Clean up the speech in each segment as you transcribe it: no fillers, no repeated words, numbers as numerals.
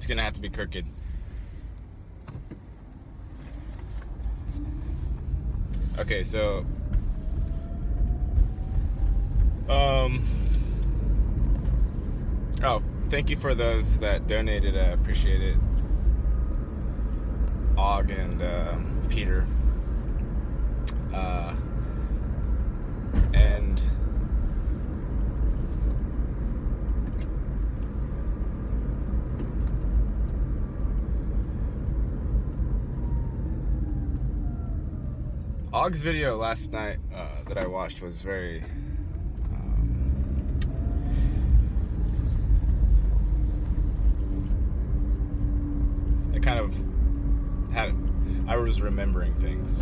gonna have to be crooked. Okay, so oh, thank you for those that donated. I appreciate it. Aug and Peter. And Aug's video last night that I watched was very it kind of had, I was remembering things.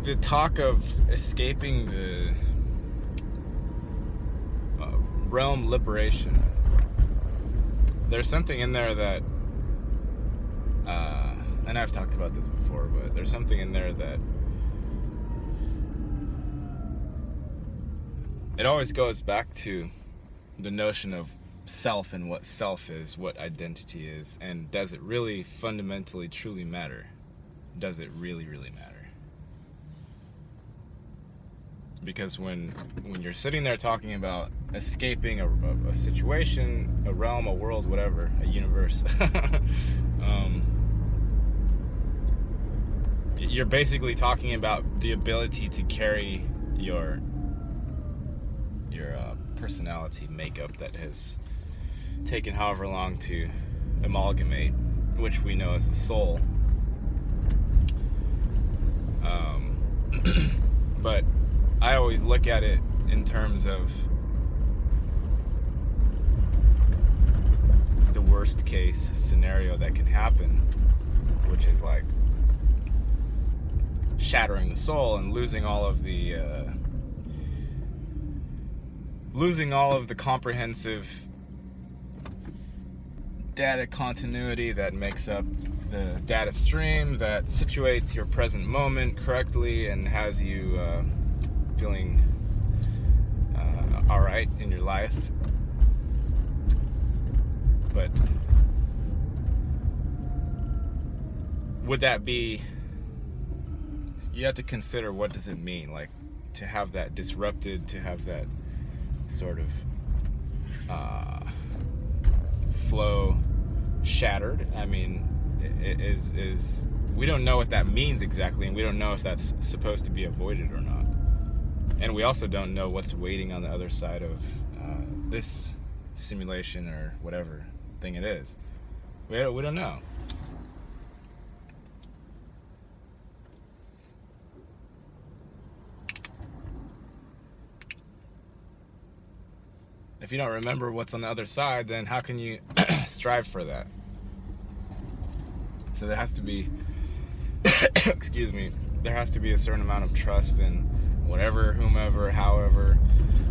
The talk of escaping the realm liberation, there's something in there that, and I've talked about this before, but there's something in there that it always goes back to the notion of self and what self is, what identity is, and does it really fundamentally truly matter? Does it really, really matter? Because when you're sitting there talking about escaping a situation, a realm, a world, whatever, a universe, you're basically talking about the ability to carry your personality makeup that has taken however long to amalgamate, which we know as the soul. But I always look at it in terms of the worst case scenario that can happen, which is like shattering the soul and losing all of the comprehensive data continuity that makes up the data stream that situates your present moment correctly and has you feeling alright in your life. But would that be, you have to consider, what does it mean, like, to have that disrupted, to have that sort of flow shattered. I mean, it is we don't know what that means exactly, and we don't know if that's supposed to be avoided or not. And we also don't know what's waiting on the other side of this simulation or whatever thing it is. We don't know. If you don't remember what's on the other side, then how can you strive for that? So there has to be, excuse me, there has to be a certain amount of trust in whatever, whomever, however,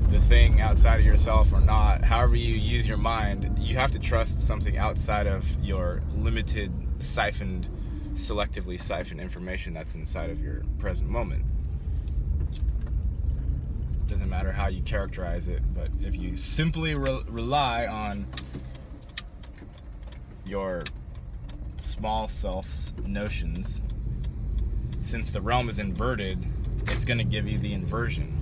the thing outside of yourself or not, however you use your mind, you have to trust something outside of your limited, selectively siphoned information that's inside of your present moment. Doesn't matter how you characterize it, but if you simply rely on your small self's notions, since the realm is inverted, it's going to give you the inversion.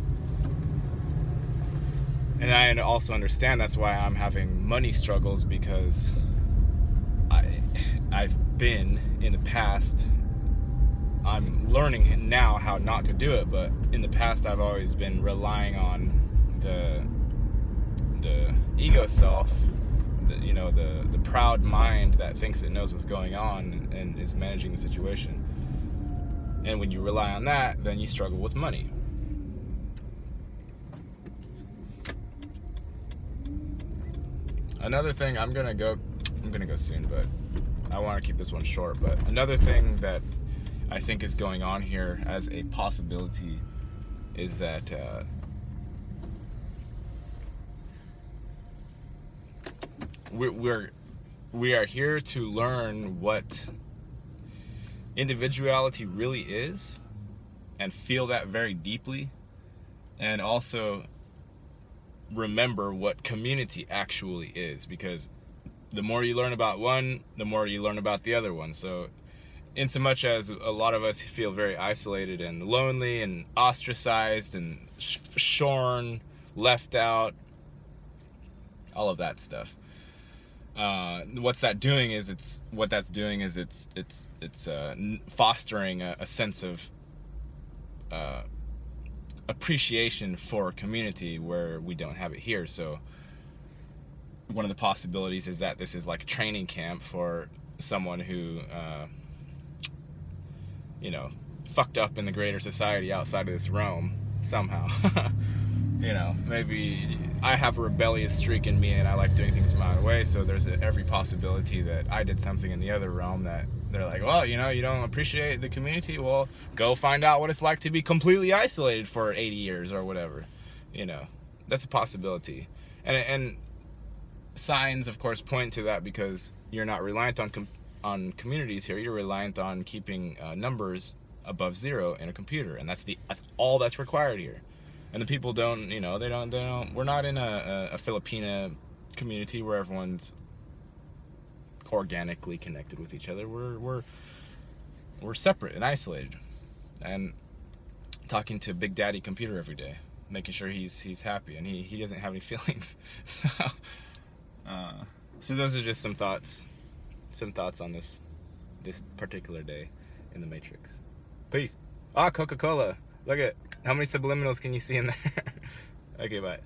And I also understand that's why I'm having money struggles, because I've been in the past, I'm learning now how not to do it, but in the past I've always been relying on the ego self, the proud mind that thinks it knows what's going on and is managing the situation. And when you rely on that, then you struggle with money. Another thing, I'm gonna go soon, but I want to keep this one short. But another thing that I think is going on here as a possibility is that we are here to learn what individuality really is, and feel that very deeply, and also remember what community actually is, because the more you learn about one, the more you learn about the other one. So in so much as a lot of us feel very isolated and lonely and ostracized and shorn, left out, all of that stuff, what that's doing is it's fostering a sense of appreciation for community where we don't have it here. So one of the possibilities is that this is like a training camp for someone who fucked up in the greater society outside of this realm somehow. Maybe I have a rebellious streak in me and I like doing things my own way, so there's every possibility that I did something in the other realm that they're like, well, you don't appreciate the community, well, go find out what it's like to be completely isolated for 80 years or whatever. That's a possibility. And signs, of course, point to that, because you're not reliant on communities here. You're reliant on keeping numbers above zero in a computer, and that's all that's required here. And the people don't, we're not in a Filipina community where everyone's organically connected with each other. We're separate and isolated, and talking to Big Daddy Computer every day, making sure he's happy and he doesn't have any feelings. So those are just some thoughts on this particular day in the Matrix. Peace. Coca-Cola. Look at how many subliminals can you see in there? Okay, bye.